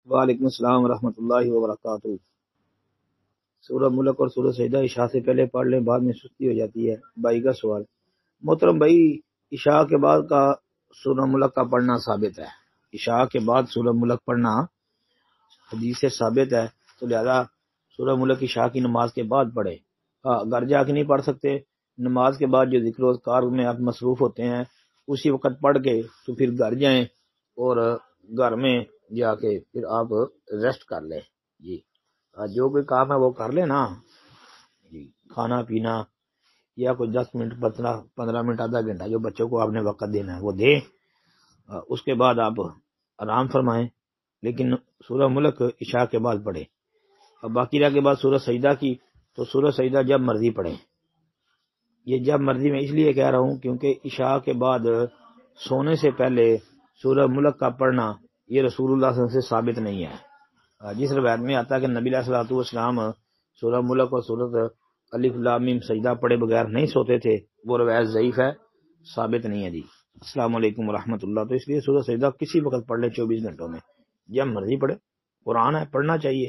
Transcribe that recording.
وعلیکم السلام ورحمۃ اللہ وبرکاتہ۔ سورہ ملک اور سورہ سجدہ عشاء سے پہلے پڑھ لیں، بعد میں سستی ہو جاتی ہے۔ بھائی کا سوال، محترم بھائی، عشاء کے بعد کا سورہ ملک کا پڑھنا ثابت ہے۔ عشاء کے بعد سورہ ملک پڑھنا حدیث سے ثابت ہے، تو لہذا سورہ ملک عشاء کی نماز کے بعد پڑھے۔ گھر جا کے نہیں پڑھ سکتے، نماز کے بعد جو ذکر و اذکار میں آپ مصروف ہوتے ہیں اسی وقت پڑھ کے تو پھر گھر جائیں اور گھر میں جا کے پھر آپ ریسٹ کر لیں۔ جی جو کوئی کام ہے وہ کر لیں نا جی، کھانا پینا یا کوئی 10 منٹ 15 منٹ آدھا گھنٹہ جو بچوں کو آپ نے وقت دینا ہے وہ دیں، اس کے بعد آپ آرام فرمائیں، لیکن سورہ ملک عشاء کے بعد پڑھیں۔ اب باقی رہ کے بعد سورہ سجدہ کی، تو سورہ سجدہ جب مرضی پڑھیں۔ یہ جب مرضی میں اس لیے کہہ رہا ہوں کیونکہ عشاء کے بعد سونے سے پہلے سورہ ملک کا پڑھنا یہ رسول اللہ صلی اللہ علیہ وسلم سے ثابت نہیں ہے۔ جس روایت میں آتا ہے کہ نبی علیہ الصلوۃ والسلام سورہ ملک اور سورۃ الف لام میم سجدہ پڑھے بغیر نہیں سوتے تھے، وہ روایت ضعیف ہے، ثابت نہیں ہے جی۔ السلام علیکم ورحمۃ اللہ۔ تو اس لیے سورہ سجدہ کسی وقت پڑھ لے 24 گھنٹوں میں، جب مرضی پڑھے، قرآن ہے، پڑھنا چاہیے۔